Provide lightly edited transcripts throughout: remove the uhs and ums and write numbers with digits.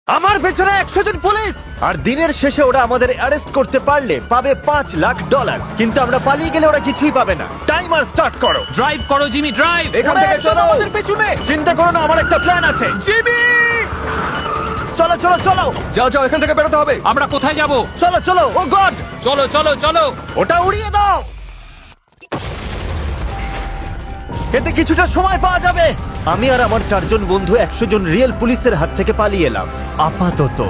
আমার পেছনে 100 জন পুলিশ, আর দিনের শেষে ওরা আমাদের অ্যারেস্ট করতে পারলে পাবে $5,00,000, কিন্তু আমরা পালিয়ে গেলে ওরা কিছুই পাবে না। টাইমার স্টার্ট করো। ড্রাইভ করো জিমি, ড্রাইভ। এখান থেকে চলো। আমাদের পেছনে চিন্তা করো না, আমার একটা প্ল্যান আছে। জিমি। চলো চলো চলো যাও যাও, এখান থেকে বেরোতে হবে। আমরা কোথায় যাব? চলো চলো। ও গড, চলো চলো চলো। ওটা উড়িয়ে দাও। এতে কিছুটা সময় পাওয়া যাবে। আমি আর আমার 4 জন বন্ধু 100 জন রিয়েল পুলিশের হাত থেকে পালিয়ে এলাম আপাতত।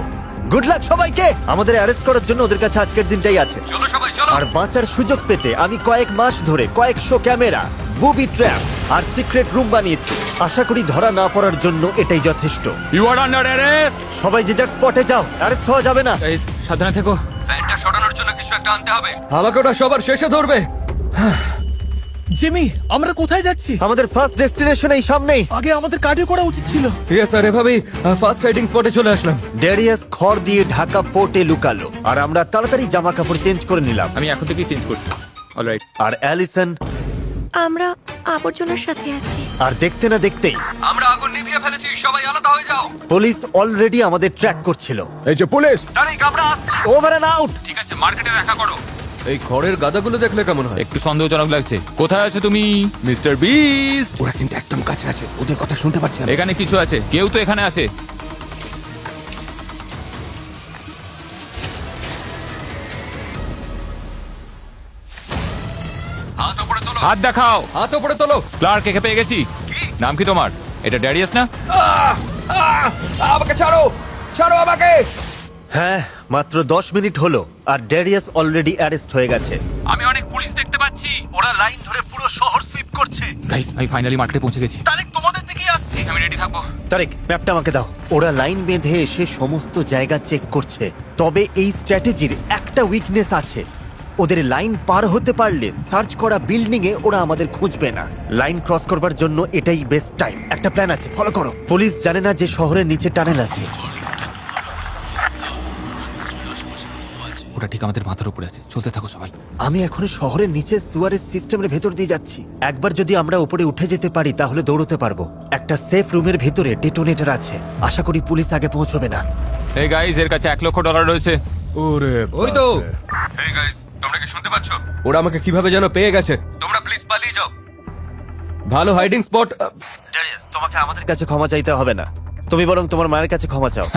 গুড লাক সবাইকে। আমাদের অ্যারেস্ট করার জন্য ওদের কাছে আজকের দিনটাই আছে। চলো সবাই চলো। আর বাঁচার সুযোগ পেতে আমি কয়েক মাস ধরে কয়েকশো ক্যামেরা, বুবি ট্র্যাপ আর সিক্রেট রুম বানিয়েছি। আশা করি ধরা না পড়ার জন্য এটাই যথেষ্ট। You are under arrest. সবাই যে যার স্পটে যাও, অ্যারেস্ট হওয়া যাবে না। গাইস সাবধানে থেকো। ফ্যানটা সরানোর জন্য কিছু একটা আনতে হবে। আমাকে ওটা সবার শেষে ধরবে। জিমি, আমরা কোথায় যাচ্ছি? আমাদের ফার্স্ট ডেস্টিনেশন এই সামনেই। আগে আমাদের কার্ডিও করা উচিত ছিল। ইয়েস স্যার, এভাবেই ফার্স্ট রাইডিং স্পটে চলে আসলাম। ড্যারিয়াস খড় দিয়ে ঢাকা ফোর্টে লুকালো, আর আমরা তাড়াতাড়ি জামা কাপড় চেঞ্জ করে নিলাম। আমি এখন থেকেই চেঞ্জ করছি। অলরাইট। আর অ্যালিসন আমরা আবর্জনার সাথে আছি। আর দেখতে না দেখতেই আমরা আগুন নিভিয়ে ফেলেছি, সবাই আলাদা হয়ে যাও। পুলিশ অলরেডি আমাদের ট্র্যাক করছিল। এই যে পুলিশ, তারিক আমরা আসছি। Over and out. ঠিক আছে, মার্কেটে দেখা করো। এই খড়ের গাদাগুলো দেখলে কেমন হয়? একটু সন্দেহজনক লাগছে। কোথায় আছো তুমি, মিস্টার বিস্ট? ওরা কিন্তু একদম কাছে আছে, ওদের কথা শুনতে পাচ্ছি না। এখানে কিছু আছে, কেউ তো এখানে আছে। হাত উপরে তোলো, হাত দেখাও। হাত উপরে তোলো। ক্লার্ক, একে পেয়ে গেছি। নাম কি তোমার? এটা ড্যারিয়াস না? আমাকে ছাড়ো, ছাড়ো আমাকে। হ্যাঁ, মাত্র 10 মিনিট হলো আর ড্যারিয়াস অলরেডি অ্যারেস্ট হয়ে গেছে। আমি অনেক পুলিশ দেখতে পাচ্ছি। ওরা লাইন ধরে পুরো শহর সুইপ করছে। গাইস, আমি ফাইনালি মার্কেটে পৌঁছে গেছি। তারিক তোমাদের দিকেই আসছে। আমি রেডি থাকবো। তারিক, ম্যাপটা আমাকে দাও। ওরা লাইন বেঁধে এসে সমস্ত জায়গা চেক করছে। তবে এই স্ট্র্যাটেজির একটা উইকনেস আছে। ওদের লাইন পার হতে পারলে সার্চ করা বিল্ডিং এ ওরা আমাদের খুঁজবে না। লাইন ক্রস করবার জন্য এটাই বেস্ট টাইম। একটা প্ল্যান আছে, ফলো করো। পুলিশ জানে না যে শহরের নিচে টানেল আছে। ওটা ঠিক আমাদের মাথার উপরে আছে। চলতে থাকো সবাই। আমি এখন শহরের নিচে সুয়ারেজ সিস্টেমের ভেতর দিয়ে যাচ্ছি। একবার যদি আমরা উপরে উঠে যেতে পারি তাহলে দৌড়তে পারবো। একটা সেফ রুমের ভেতরে ডেটোনেটর আছে। আশা করি পুলিশ আগে পৌঁছবে না। এই গাইস, এর কাছে $1,00,000 রয়েছে। ওরে ওই তো। হেই গাইস, তোমরা কি শুনতে পাচ্ছ? ওরা আমাকে কিভাবে যেন পেয়ে গেছে। তোমরা প্লিজ পালিয়ে যাও। ভালো হাইডিং স্পট। ড্যারিয়াস, তোমাকে আমাদের কাছে ক্ষমা চাইতে হবে না। তুমি বরং তোমার মায়ের কাছে ক্ষমা চাও।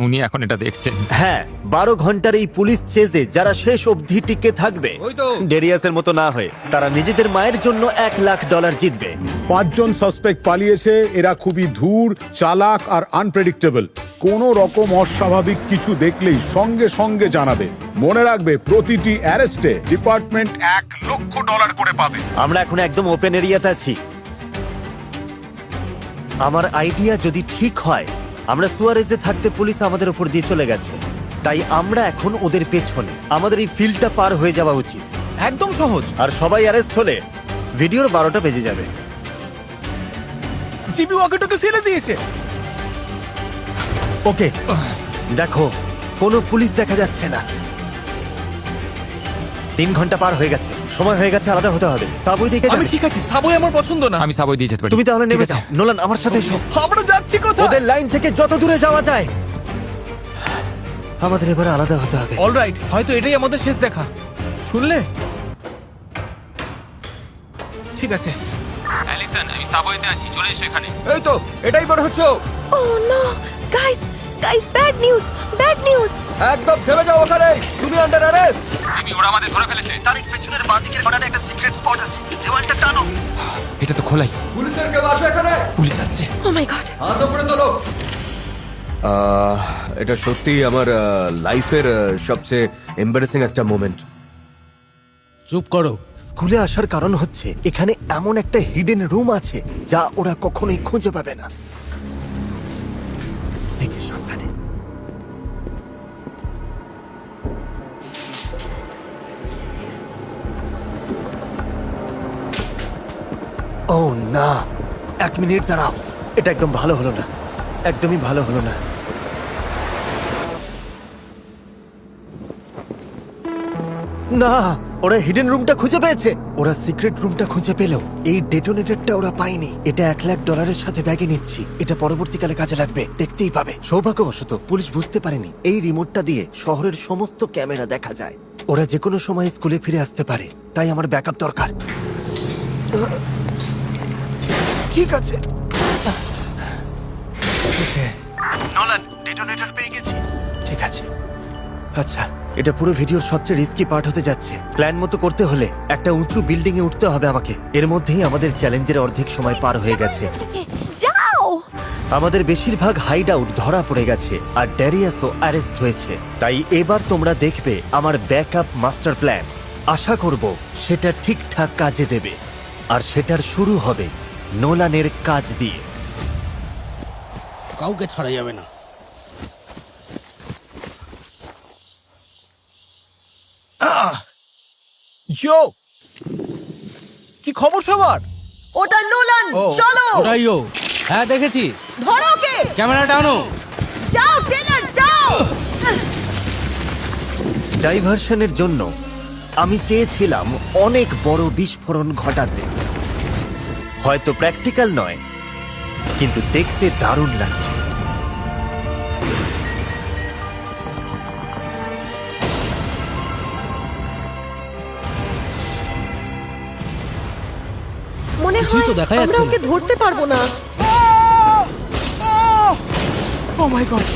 উনি এখন এটা দেখছেন। হ্যাঁ, 12 ঘন্টার এই পুলিশ চেজে যারা শেষ অবধি টিকে থাকবে, ওই তো। ডেরিয়াসের মতো না হয়ে, তারা নিজেদের মায়ের জন্য $1,00,000 জিতবে। 5 জন সাসপেক্ট পালিয়েছে। এরা খুবই ধূর, চালাক আর আনপ্রেডিক্টেবল। কোনো রকম অস্বাভাবিক কিছু দেখলেই সঙ্গে সঙ্গে জানাবে। মনে রাখবে, প্রতিটি অ্যারেস্টে ডিপার্টমেন্ট $1,00,000 করে পাবে। আমরা এখন একদম ওপেন এরিয়াতে আছি। আমার আইডিয়া যদি ঠিক হয়, আমরা সুয়ারেজে থাকতে পুলিশ আমাদের উপর দিয়ে চলে গেছে, তাই আমরা এখন ওদের পেছনে। আমাদের এই ফিল্ডটা পার হয়ে যাওয়া উচিত। একদম সহজ। আর সবাই অ্যারেস্ট হলে ভিডিওর 12টা বেজে যাবে। জিমি ওয়াকেটকে ফেলে দিয়েছে। ওকে, দেখো, কোনো পুলিশ দেখা যাচ্ছে না। 3 ঘন্টা পার হয়ে গেছে। সময় হয়ে গেছে আলাদা হতে হবে। সাবওয়ে দিকে আমি যাবে। ঠিক আছে, সাবওয়ে আমার পছন্দ না। আমি সাবওয়ে দিয়ে যেতে পারি। তুমি তাহলে নেমে ঠিক আছে। যাও। নোলান, আমার সাথে এসো। আমরা যাচ্ছি কোথায়? ওদের লাইন থেকে যত দূরে যাওয়া যায়। আমাদের এবার আলাদা হতে হবে। অলরাইট, হয়তো এটাই আমাদের শেষ দেখা। শুনলে? ঠিক আছে। অ্যালিসন, আমি সাবওয়েতে আছি, চলে এসো এখানে। এই তো, এটাই মনে হচ্ছে। Oh no, guys, bad news, bad news. একদম থেমে যাও ওখানে, তুমি আন্ডার অ্যারেস্ট। জিমি, ওরা আমাদের ধরে ফেলেছে। তারিখ, পেছনের বাঁ দিকের কোণায় একটা সিক্রেট স্পট আছে। দেওয়ালটা টানো। এটা তো খোলাই। পুলিশের কেউ আসো এখানে। পুলিশ আসছে। ও মাই গড। হাত উপরে তোলো। এটা সত্যি আমার লাইফের সবচেয়ে এম্বারেসিং একটা মোমেন্ট। চুপ করো। স্কুলে আসার কারণ হচ্ছে এখানে এমন একটা হিডেন রুম আছে যা ওরা কখনোই খুঁজে পাবে না। দেখে সাবধানে। ও না, 1 মিনিট দাঁড়াও। এটা একদম ভালো হলো না, একদমই ভালো হলো না। না, ওরা হিডেন রুমটা খুঁজে পেয়েছে। ওরা সিক্রেট রুমটা খুঁজে পেল। এই ডেটোনেটরটা ওরা পায়নি। এটা $1,00,000 সাথে ব্যাগে নিচ্ছি। এটা পরবর্তীকালে কাজে লাগবে, দেখতেই পাবে। সৌভাগ্যবশত পুলিশ বুঝতে পারেনি এই রিমোটটা দিয়ে শহরের সমস্ত ক্যামেরা দেখা যায়। ওরা যে কোনো সময় স্কুলে ফিরে আসতে পারে, তাই আমার ব্যাকআপ দরকার। ঠিক আছে, নোলান, ডেটোনেটর পেয়ে গেছি। ঠিক আছে। আচ্ছা, এটা পুরো ভিডিওর সবচেয়ে রিস্কি পার্ট হতে যাচ্ছে। প্ল্যান মতো করতে হলে একটা উঁচু বিল্ডিং এ উঠতে হবে আমাকে। এর মধ্যেই আমাদের চ্যালেঞ্জের অর্ধেক সময় পার হয়ে গেছে। যাও। আমাদের বেশিরভাগ হাইড আউট ধরা পড়ে গেছে আর ড্যারিয়াসও অ্যারেস্ট হয়েছে। তাই এবার তোমরা দেখবে আমার ব্যাকআপ মাস্টার প্ল্যান। আশা করব সেটা ঠিকঠাক কাজে দেবে। আর সেটার শুরু হবে নোলানের কাজ দিয়ে। কাউকে ছাড়া যাবে না। ইয়ো, কি খবর সবার? ওটা নোলান, ও, চলো। ওটাই ও। হ্যাঁ দেখেছি। ধরো ওকে। ক্যামেরাটা আনো। যাও টেলার, যাও। ডাইভারশনের জন্য আমি চেয়েছিলাম অনেক বড় বিস্ফোরণ ঘটাতে। হয়তো প্র্যাকটিক্যাল নয়, কিন্তু দেখতে দারুণ লাগছে। মনে কিছুই হয় তো দেখা আমরা যাচ্ছে না। ওকে ধরতে পারবো না। Oh my god,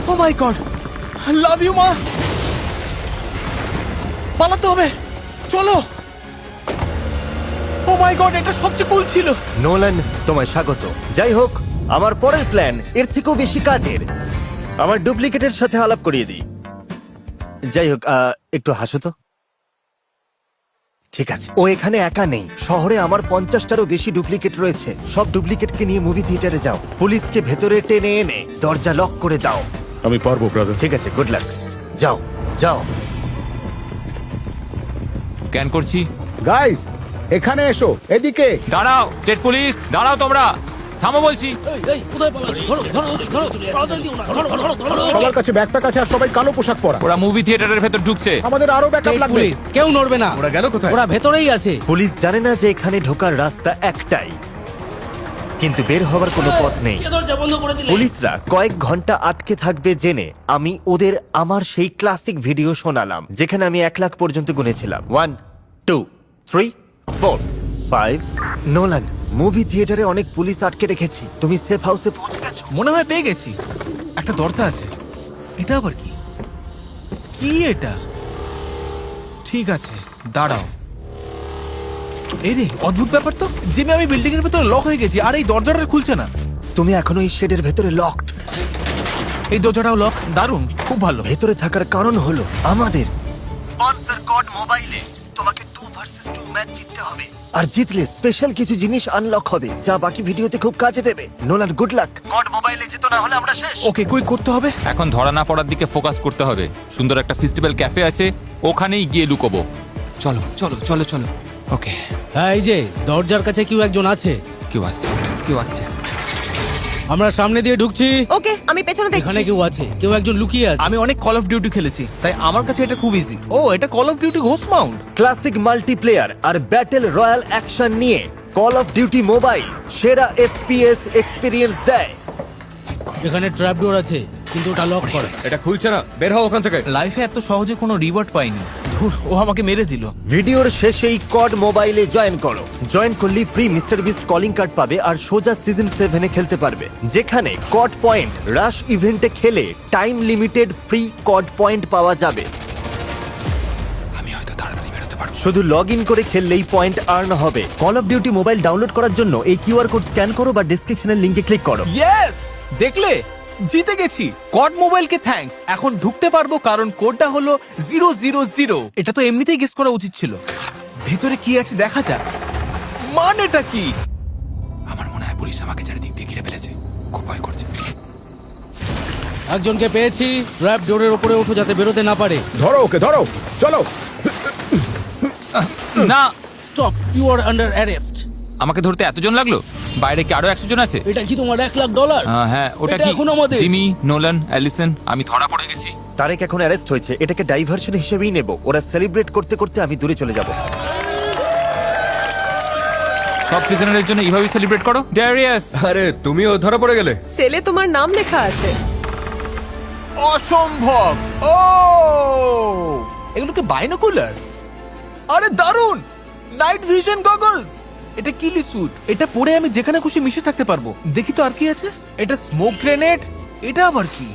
oh my god, love you মা। পালাতে হবে, চলো। ও মাই গড, এটা সবচেয়ে কুল ছিল। নোলান, তোমায় স্বাগত। যাই হোক, আমার পরের প্ল্যান এর থেকেও বেশি কাজের। আমার ডুপ্লিকেটের সাথে আলাপ করিয়ে দিই। যাই হোক, একটু হাসো তো। ঠিক আছে, ও এখানে একা নেই। শহরে আমার 50টারও বেশি ডুপ্লিকেট রয়েছে। সব ডুপ্লিকেটকে নিয়ে মুভি থিয়েটারে যাও। পুলিশকে ভেতরে টেনে এনে দরজা লক করে দাও। আমি পারবো ব্রাদার। ঠিক আছে, গুড লাক। যাও যাও। স্ক্যান করছি। গাইস, এখানে এসো, এদিকে। দাঁড়াও, স্টেট পুলিশ, দাঁড়াও তোমরা। থামো বলছি। সবার কাছে ব্যাকপ্যাক আছে আর সবাই কালো পোশাক পরা। ওরা মুভি থিয়েটারের ভেতর ঢুকছে। আমাদের আরো ব্যাকআপ লাগবে। পুলিশ কেউ নড়বে না। ওরা গেল কোথায়? ওরা ভেতরেই আছে। পুলিশ জানে না যে এখানে ঢোকার রাস্তা একটাই, কিন্তু বের হওয়ার কোনো পথ নেই। পুলিশরা কয়েক ঘন্টা আটকে থাকবে জেনে আমি ওদের আমার সেই ক্লাসিক ভিডিও শোনালাম, যেখানে আমি 1 লাখ পর্যন্ত গুনেছিলাম। 1 2 3 4 5। নোলান, মুভি থিয়েটারে অনেক পুলিশ আটকে রেখেছি। তুমি সেফ হাউসে পৌঁছে গেছো? মনে হয় পেয়ে গেছি। একটা দরজা আছে। এটা আবার কি? কি এটা? ঠিক আছে, দাঁড়াও। এই রে, অদ্ভুত ব্যাপার তো। জিমি, আমি বিল্ডিং এর ভেতরে লক হয়ে গেছি আর এই দরজাটা খুলছে না। তুমি এখনো এই শেডের ভেতরে লকড। এই দরজাটাও লক। দারুণ, খুব ভালো। ভেতরে থাকার কারণ হলো আমাদের স্পন্সর কড মোবাইলে তোমাকে 2 ভার্সেস 2 ম্যাচ জিততে হবে। আর জিতলে স্পেশাল কিছু জিনিস আনলক হবে, যা বাকি ভিডিওতে খুব কাজে দেবে। Nolan, good luck. কড মোবাইলে যেত, না হলে আমরা শেষ। ওকে, কুইক করতে হবে। এখন ধরা না পড়ার দিকে ফোকাস করতে হবে। সুন্দর একটা ফেস্টিভ্যাল ক্যাফে আছে, ওখানেই গিয়ে লুকোবো। চলো চলো চলো চলো। ওকে, হ্যাঁ, এই যে দরজার কাছে কেউ একজন আছে। কেউ আসছে, কেউ আসছে। আমরা সামনে দিয়ে ঢুকছি। ওকে, আমি পেছনে এখানে দেখছি। কেউ আছে, কেউ একজন লুকিয়ে আছে। আমি অনেক কল অফ ডিউটি খেলেছি, তাই আমার কাছে এটা খুব ইজি। ও, এটা Call of Duty Ghost Mount. Classic multiplayer আর ব্যাটেল রয়্যাল অ্যাকশন নিয়ে কল অফ ডিউটি মোবাইল সেরা FPS এক্সপিরিয়েন্স দেয়। এখানে ট্র্যাপ ডোর আছে, কিন্তু ওটা লক করা। এটা খুলছে না, বের হও ওখান থেকে। লাইফে এত সহজে কোনো রিওয়ার্ড পাইনি। ধুর, ও আমাকে মেরে দিল। ভিডিওর শেষেই কড মোবাইলে জয়েন করো। জয়েন করলে free mister beast calling card পাবে আর সোজা সিজন 7-এ খেলতে পারবে, যেখানে কড পয়েন্ট রাশ ইভেন্টে খেলে time limited free COD point পাওয়া যাবে। আমি হয়তো তাড়াতাড়ি বেরোতে পারবো। শুধু লগ ইন করে খেললেই পয়েন্ট আর্ন হবে। Call of Duty mobile download করার জন্য এই কিউআর কোড স্ক্যান করো বা ডেসক্রিপশনের লিংকে ক্লিক করো। ইয়েস, দেখলে, জিতে গেছি। কড মোবাইলকে থ্যাঙ্কস। এখন ঢুকতে পারবো কারণ কোডটা হলো 000। এটা তো এমনিতেই গেস করা উচিত ছিল। ভেতরে কি আছে দেখা যাক। মানেটা কি? আমার মনে হয় পুলিশ আমাকে চারিদিক দিয়ে ঘিরে ফেলেছে, খুব ভয় করছে। একজনকে পেয়েছি। ট্র্যাপ ডোরের উপরে ওঠো যাতে বেরোতে না পারে। ধরো ওকে, ধরো, চলো। না, stop, you are under arrest. আমাকে ধরতে এতজন লাগলো? বাইরে কি আরো 100 জন আছে? এটা কি তোমার $1,00,000? হ্যাঁ, ওটা এটা কি? এখন আমাদের। জিমি, নোলান, অ্যালিসন, আমি ধরা পড়ে গেছি। তারেক এখন অ্যারেস্ট হয়েছে, এটাকে ডাইভারশন হিসেবেই নেব। ওরা সেলিব্রেট করতে করতে আমি দূরে চলে যাব। সব প্রিজনারের জন্য এইভাবেই সেলিব্রেট করো। ড্যারিয়াস, আরে তুমিও ধরা পড়ে গেলে। সেলে তোমার নাম লেখা আছে। অসম্ভব! ও এগুলোকে বাইনোকুলার। আরে দারুন! Night vision goggles. এটা কিলি স্যুট। এটা পরে আমি যেখানে খুশি মিশে থাকতে পারবো। দেখি তো আর কি আছে। এটা স্মোক গ্রেনেড। এটা আবার কি?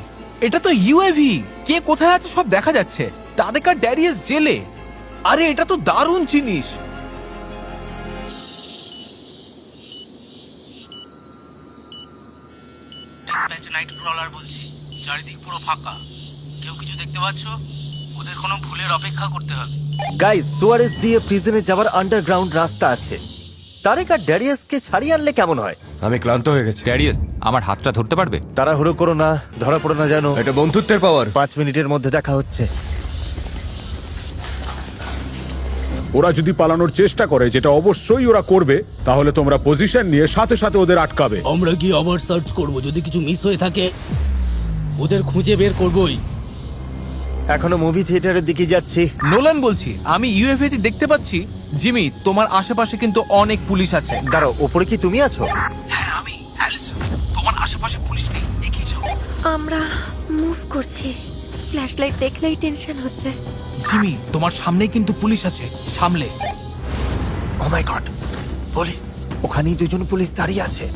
এটা তো ইউএভি। কে কোথায় আছে সব দেখা যাচ্ছে। তারেক আর ড্যারিয়াস জেলে। আরে এটা তো দারুণ জিনিস। ডিসপ্যাচ নাইট ক্রলার বলছি, চারিদিক পুরো ফাঁকা। কেউ কিছু দেখতে পাচ্ছ? ওদের কোনো ভুলের অপেক্ষা করতে হবে। গাইস, সুয়ারেস দিয়ে প্রিজনে যাওয়ার আন্ডারগ্রাউন্ড রাস্তা আছে। তারেক আর ড্যারিয়াসকে ছাড়িয়ে আনলে কেমন হয়? আমি ক্লান্ত হয়ে গেছি। ড্যারিয়াস, আমার হাতটা ধরতে পারবে? তাড়াহুড়ো করো না, ধরা পড়ো না জানো। এটা বন্ধুত্বের পাওয়ার। 5 মিনিটের মধ্যে দেখা হচ্ছে। ওরা যদি পালানোর চেষ্টা করে, যেটা অবশ্যই ওরা করবে, তাহলে তোমরা পজিশন নিয়ে সাথে সাথে ওদের আটকাবে। আমরা কি আবার সার্চ করব? যদি কিছু মিস হয়ে থাকে ওদের খুঁজে বের করবই। এখনো মুভি থিয়েটারের দিকে যাচ্ছি। নোলান বলছি, আমি ইউএফএতে দেখতে পাচ্ছি। জিমি, তোমার আশেপাশে কিন্তু অনেক পুলিশ আছে। দাঁড়াও, ওপরে কি তুমি আছো? হ্যাঁ আমি অ্যালিসন। তোমার আশেপাশে পুলিশ নেই, এগিয়ে যাও। আমরা মুভ করছি। ফ্ল্যাশলাইট দেখলেই টেনশন হচ্ছে। জিমি, তোমার সামনেই কিন্তু পুলিশ আছে, সামলে। ও মাই গড, পুলিশ! ওখানেই দুজন পুলিশ দাঁড়িয়ে আছে।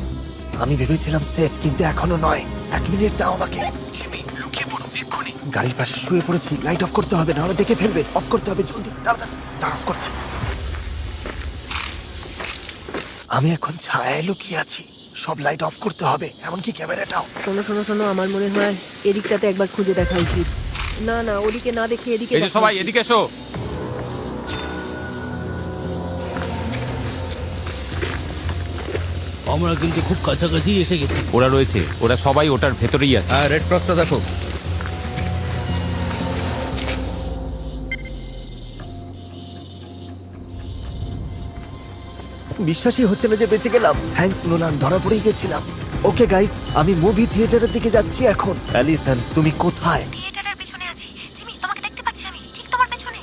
আমি ভেবেছিলাম সেফ, কিন্তু এখনো নয়। 1 মিনিট দাও আমাকে। জিমি, লুকিয়ে পড়ো এক্ষুনি। গাড়ির পাশে শুয়ে পড়েছি, লাইট অফ করতে হবে, নাহলে দেখে ফেলবে। অফ করতে হবে জলদি, তাড়াতাড়ি। অফ করছি। আমি এখন ছায়ায় লুকিয়ে আছি। সব লাইট অফ করতে হবে, এমনকি ক্যামেরাটাও। শোনো শোনো শোনো, আমার মনে হয় এদিকটাতে একবার খুঁজে দেখা উচিত। না না, ওদিকে না দেখে এদিকে এই যে দেখা সবাই উচিত। এদিকে এসো। আমরা কিন্তু খুব কাছাকাছি এসে গেছি। ওরা রয়েছে, ওরা সবাই ওটার ভেতরেই আছে। হ্যাঁ, রেড ক্রসটা দেখো। বিশ্বাসই হচ্ছে না যে বেঁচে গেলাম। থ্যাঙ্কস নোলান, ধরা পড়েই গেছিলাম। ওকে গাইস, আমি মুভি থিয়েটারের দিকে যাচ্ছি এখন। অ্যালিসন, তুমি কোথায়? থিয়েটারের পিছনে আছি। জিমি, তোমাকে দেখতে পাচ্ছি আমি, ঠিক তোমার পেছনে।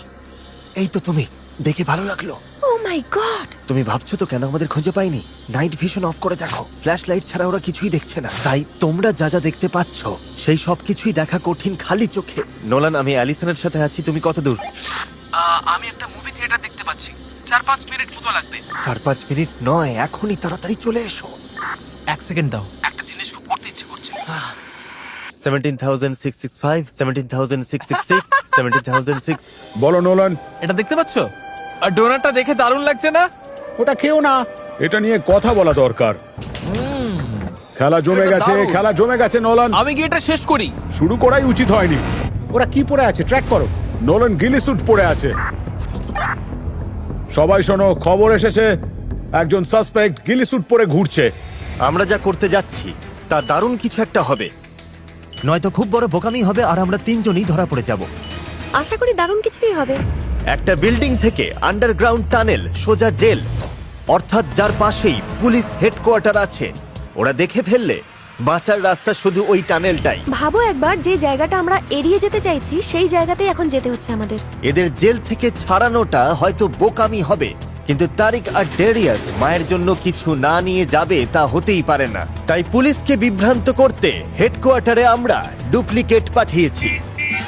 এই তো তুমি, দেখে ভালো লাগলো। ও মাই গড! তুমি ভাবছো তো কেন আমাদের খুঁজে পাইনি? নাইট ভিশন অফ করে দেখো, ফ্ল্যাশ লাইট ছাড়া ওরা কিছুই দেখছে না। তাই তোমরা যা যা দেখতে পাচ্ছ সেই সব কিছুই দেখা কঠিন খালি চোখে। নোলান, আমি অ্যালিসনের সাথে আছি। তুমি কত দূর? আমি একটা মুভি থিয়েটার দেখতে পাচ্ছি। 4-5 মিনিট মতো লাগবে। 4-5 মিনিট নয়, এখনই তাড়াতাড়ি চলে এসো। 1 সেকেন্ড দাও, একটা জিনিস খুব করতে ইচ্ছে করছে। 17,665, 17,666, 17,600। বলো নোলান। এটা দেখতে পাচ্ছ? আর ডোনাটটা দেখে দারুণ লাগছে না? ওটা কেউ না, এটা নিয়ে কথা বলা দরকার। খেলা জমে এটা গেছে, দারুণ। খেলা জমে গেছে নোলান। আমি গিয়ে এটা শেষ করি। শুরু করাই উচিত হয়নি। ওরা কি পরে আছে ট্র্যাক করো। নোলান গিলি স্যুট পরে আছে। সবাই শোনো, খবর এসেছে একজন সাসপেক্ট গিলি স্যুট পরে ঘুরছে। আমরা যা করতে যাচ্ছি তা দারুণ কিছু একটা হবে, নয়তো খুব বড় বোকামি হবে আর আমরা 3 জনই ধরা পড়ে যাব। আশা করি দারুণ কিছুই হবে। একটা বিল্ডিং থেকে আন্ডারগ্রাউন্ড টানেল, সোজা জেল, অর্থাৎ যার পাশেই পুলিশ হেডকোয়ার্টার আছে। ওরা দেখে ফেললে বাঁচার রাস্তা শুধু ওই টানেলটাই। ভাবো একবার, যে জায়গাটা আমরা এড়িয়ে যেতে চাইছি সেই জায়গাতেই এখন যেতে হচ্ছে আমাদের। এদের জেল থেকে ছাড়ানোটা হয়তো বোকামি হবে, কিন্তু তারিক আর ডেরিয়াস মায়ের জন্য কিছু না নিয়ে যাবে তা হতেই পারে না। তাই পুলিশকে বিভ্রান্ত করতে হেডকোয়ার্টারে আমরা ডুপ্লিকেট পাঠিয়েছি।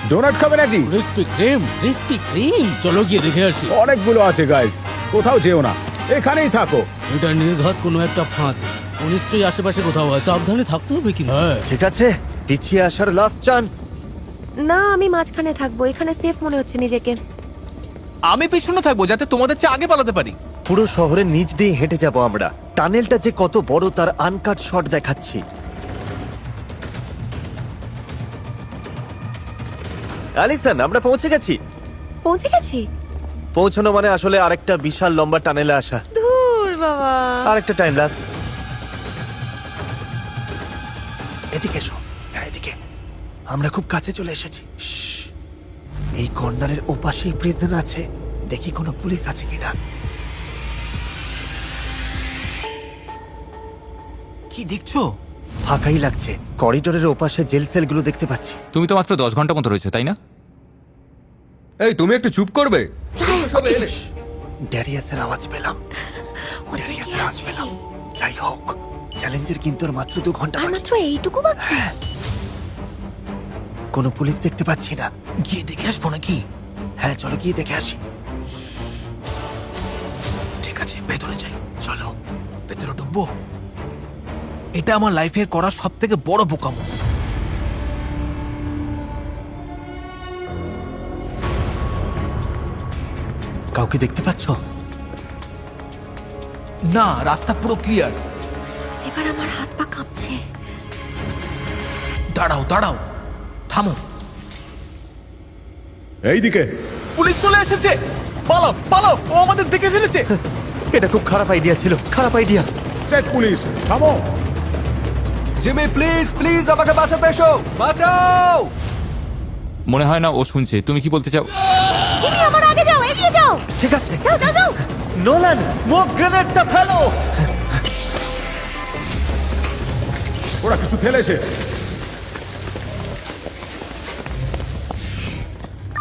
ডোনাট খাবে নাকি? Crispy cream, crispy cream. চলো গিয়ে দেখে আসি। অনেকগুলো আছে গাইস, কোথাও যেও না, এখানেই থাকো। এটা নির্ঘাত কোনো একটা ফাঁদ। ও নিশ্চয়ই আশেপাশে কোথাও আছে। সাবধানে থাকতে হবে কি? হ্যাঁ। ঠিক আছে, পিছিয়ে আসার লাস্ট চান্স। না, আমি মাঝখানে থাকবো, এখানে সেফ মনে হচ্ছে নিজেকে। আমি পেছনে থাকবো যাতে তোমাদের চেয়ে আগে পালাতে পারি। পুরো শহরের নিচ দিয়ে হেঁটে যাব আমরা। টানেলটা যে কত বড় তার আনকাট শট দেখাচ্ছি। অ্যালিসন, আমরা পৌঁছে গেছি। পৌঁছে গেছি? পৌঁছানো মানে আসলে আরেকটা বিশাল লম্বা টানেলে আসা। ধুর বাবা। আরেকটা টাইম ল্যাপস। এদিকে এসো, হ্যাঁ এদিকে। আমরা খুব কাছে চলে এসেছি। শশ। এই কর্নারের ওপাশেই প্রিজন আছে, দেখি কোনো পুলিশ আছে কিনা। কি দেখছো? ফাঁকাই লাগছে। করিডোরের ওপাশে জেল সেলগুলো দেখতে পাচ্ছি। তুমি তো মাত্র 10 ঘন্টা মতো রয়েছে, তাই না? এই তুমি একটু চুপ করবে? ড্যারিয়াসের আওয়াজ পেলাম। ড্যারিয়াসের আওয়াজ পেলাম। যাই হোক, চ্যালেঞ্জের কিন্তু আর মাত্র 2 ঘন্টা আর বাকি। মাত্র এইটুকু বাকি। কোনো পুলিশ দেখতে পাচ্ছি না। গিয়ে দেখে আসবো নাকি? হ্যাঁ, চলো গিয়ে দেখে আসি। ঠিক আছে, ভেতরে যাই। চলো। ভেতরে ঢুকবো? এটা আমার লাইফের করা সব থেকে বড় বোকামো। কাউকে দেখতে পাচ্ছ? না, রাস্তা পুরো ক্লিয়ার। এবার আমার হাত পা কাঁপছে। দাঁড়াও দাঁড়াও, থামো। এইদিকে। পুলিশ চলে এসেছে। পালাও পালাও, ও আমাদের দেখে ফেলেছে। এটা খুব খারাপ আইডিয়া ছিল, খারাপ আইডিয়া। স্টেট পুলিশ, থামো। জিমি প্লিজ প্লিজ আমাকে বাঁচাতে এসো, বাঁচাও। মনে হয় না ও শুনছে। তুমি কি বলতে চাও? জিমি, আমার আগে যাও, এগিয়ে যাও। ঠিক আছে, যাও যাও যাও। নোলান, স্মোক গ্রেনেডটা ফেলো। ওরা কিছু ফেলেছে।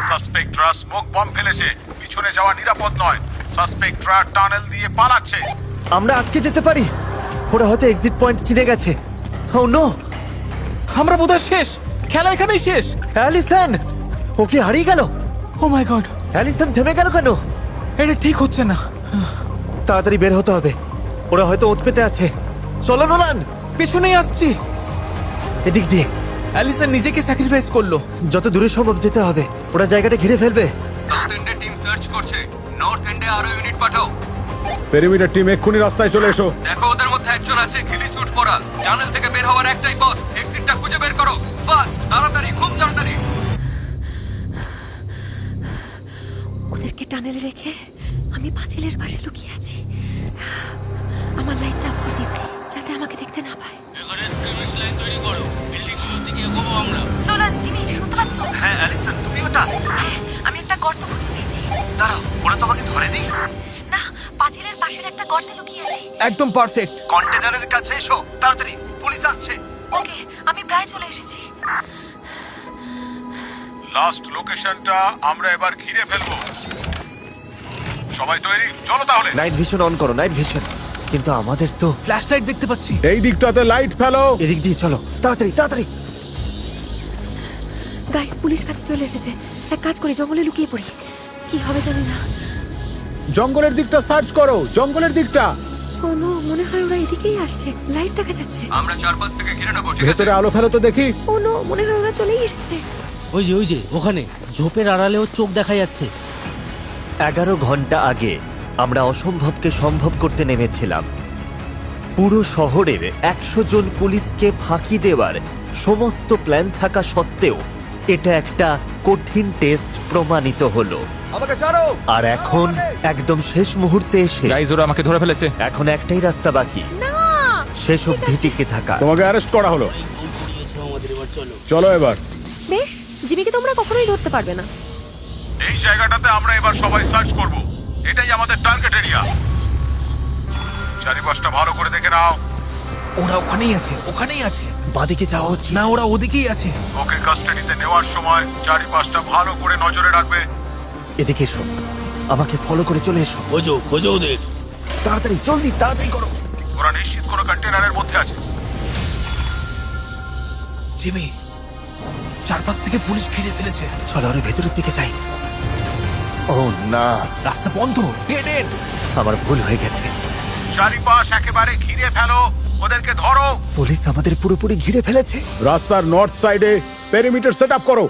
সাসপেক্টরা স্মোক বম্ব ফেলেছে। পিছনে যাওয়া নিরাপদ নয়। সাসপেক্টরা টানেল দিয়ে পালাচ্ছে। আমরা আটকে যেতে পারি। ওরা হয়তো এক্সিট পয়েন্ট চিনে গেছে। ও নো, আমরা বোধহয় শেষ। খেলা এখানেই শেষ। অ্যালিসন! ওকে হারিয়ে গেল। ও মাই গড, অ্যালিসন থেমে গেল কেন? এটা ঠিক হচ্ছে না। তাড়াতাড়ি বের হতে হবে। ওরা হয়তো ওত পেতে আছে। চলো নোলান, পেছনেই আসছি। এদিক দিয়ে। অ্যালিসন নিজেকে স্যাক্রিফাইস করলো। যত দূরে সম্ভব যেতে হবে। ওরা জায়গাটা ঘিরে ফেলবে। সাউথ এন্ডে টিম সার্চ করছে, নর্থ এন্ডে আরো ইউনিট পাঠাও। পেরিমিটার টিম এক্ষুনি রাস্তায় চলে এসো। দেখো ওদের মধ্যে একজন আছে গিলি স্যুট পরা। টানেল থেকে বের হওয়ার একটাই পথ, এক্সিটটা খুঁজে বের করো। ফাস্ট, তাড়াতাড়ি, খুব তাড়াতাড়ি। ওদেরকে টানেলে রেখে আমি পাঁচিলের পাশে লুকিয়ে আছি। আমার লাইটটা অফ করে দিচ্ছি যাতে আমাকে দেখতে না পায়। এখানে স্ক্রিমিশ লাইন তৈরি করো, বিল্ডিংগুলোর দিকে এগোবো আমরা। নোলান, জিমি, শুনতে পাচ্ছ? হ্যাঁ অ্যালিসন, তুমি ওটা। হ্যাঁ, আমি একটা গর্ত খুঁজে পেয়েছি। দাঁড়াও, ওরা তোমাকে ধরেনি? না, পাঁচিলের পাশের একটা গর্তে লুকিয়ে আছি। একদম পারফেক্ট। কন্টেনারের কাছে এসো তাড়াতাড়ি, পুলিশ আসছে। ওকে, আমি প্রায় চলে এসেছি। লাস্ট লোকেশনটা আমরা এবার ঘিরে ফেলবো। সবাই তৈরি? চলো তাহলে। নাইট ভিশন অন করো, নাইট ভিশন। কিন্তু আমাদের তো ফ্ল্যাশ লাইট দেখতে পাচ্ছি। এই দিকটাতে লাইট ফেলো। এদিক দিয়ে চলো, তাড়াতাড়ি তাড়াতাড়ি। গাইস, পুলিশ কাছে চলে এসেছে। এক কাজ করি, জঙ্গলে লুকিয়ে পড়ি। কি হবে জানি না। জঙ্গলের দিকটা সার্চ করো, জঙ্গলের দিকটা। ও নো, মনে হয় ওরা এদিকেই আসছে। লাইট দেখা যাচ্ছে। আমরা চারপাশ থেকে ঘিরে নেবো, ঠিক আছে? ভেতরে আলো ফেলো তো দেখি। ও নো, মনে হয় ওরা চলেই এসেছে। ওই যে ওখানে ঝোপের আড়ালেও চোখ দেখা যাচ্ছে। 11 ঘন্টা আগে আমরা অসম্ভবকে সম্ভব করতে নেমেছিলাম। পুরো শহরের 100 জন পুলিশকে ফাঁকি দেওয়ার সমস্ত প্ল্যান থাকা সত্ত্বেও এটা একটা কঠিন টেস্ট প্রমাণিত হলো। আমাকে ছাড়ো। আর এখন একদম শেষ মুহূর্তে এসে গাইজ, ওরা আমাকে ধরে ফেলেছে। এখন একটাই রাস্তা বাকি, শেষ অবধি টিকে থাকা। তোমাকে অ্যারেস্ট করা হলো। দূর করিয়েছো আমাদের, এবার চলো। চলো এবার। বেশ, জিমিকে তোমরা কখনোই ধরতে পারবে না। এই জায়গাটাতে আমরা এবার সবাই সার্চ করব। এটাই আমাদের টার্গেট এরিয়া। চারিপাশটা ভালো করে দেখে নাও। ওরা ওখানেই আছে, ওখানেই আছে। বাদিকে যাওয়া উচিত। না, ওরা ওদিকেই আছে। ওকে কাস্টাডিতে নেওয়ার সময় চারিপাশটা ভালো করে নজরে রাখবে। এদিকে এসো, আমাকে ফলো করে চলে এসো। খোঁজো ওদের। তাড়াতাড়ি, জলদি, তাড়াতাড়ি করো। ওরা নিশ্চিত কোনো কন্টেনারের মধ্যে আছে। জিমি, চারপাশ থেকে পুলিশ ঘিরে ফেলেছে। চলো ওর ভেতরের দিকে যাই। ও না, রাস্তা বন্ধ, ডেড এন্ড। আমার ভুল হয়ে গেছে। চারিপাশ একেবারে ঘিরে ফেলো, ওদেরকে ধরো। পুলিশ আমাদের পুরোপুরি ঘিরে ফেলেছে। রাস্তার নর্থ সাইডে পেরিমিটার সেট আপ করো।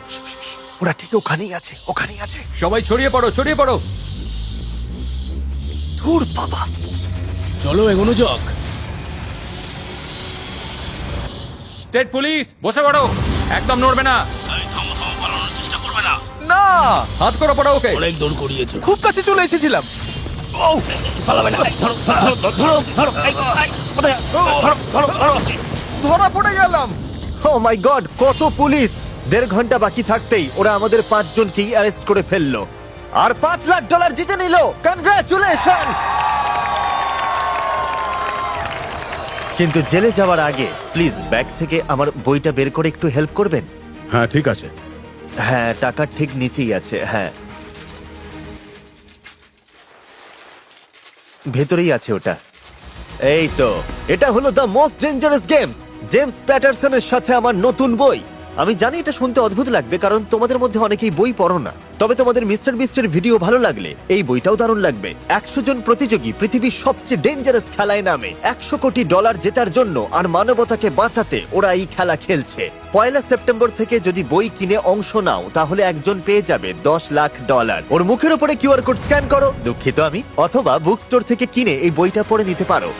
ওরা ঠিক ওখানেই আছে, ওখানেই আছে। সবাই ছড়িয়ে পড়ো, ছড়িয়ে পড়ো। ধুর বাবা। চলো এগোনো যাক। স্টেট পুলিশ, বসে পড়ো, একদম নড়বে না। থামো, পালানোর চেষ্টা করবে না। না, হাত করে পড়ো ওকে। অনেক দৌড় করিয়েছো। খুব কাছে চলে এসেছিলাম। পালাবে না। কোথায়? ধরা পড়ে গেলাম। ও মাই গড, কত পুলিশ! 1.5 ঘন্টা বাকি থাকতেই ওরা আমাদের 5 জনকেই অ্যারেস্ট করে ফেললো আর $5 লাখ জিতে নিল। কনগ্রাচুলেশন! কিন্তু জেলে যাওয়ার আগে প্লিজ ব্যাগ থেকে আমার বইটা বের করে একটু হেল্প করবেন? হ্যাঁ ঠিক আছে। হ্যাঁ, টাকার ঠিক নিচেই আছে। হ্যাঁ, ভেতরেই আছে ওটা। এই তো, এটা হলো the most dangerous games, James প্যাটারসনের সাথে আমার নতুন বই। আমি জানি এটা শুনতে অদ্ভুত লাগবে, কারণ তোমাদের মধ্যে অনেকেই বই পড়ো না। তবে তোমাদের মিস্টার বিস্টের ভিডিও ভালো লাগলে এই বইটাও দারুণ লাগবে। 100 জন প্রতিযোগী পৃথিবীর সবচেয়ে ডেঞ্জারাস খেলায় নামে। $100 কোটি জেতার জন্য আর মানবতাকে বাঁচাতে ওরা এই খেলা খেলছে। 1 সেপ্টেম্বর থেকে যদি বই কিনে অংশ নাও, তাহলে একজন পেয়ে যাবে $10 লাখ। ওর মুখের উপরে কিউআর কোড স্ক্যান করো, দুঃখিত আমি, অথবা বুক স্টোর থেকে কিনে এই বইটা পড়ে নিতে পারো।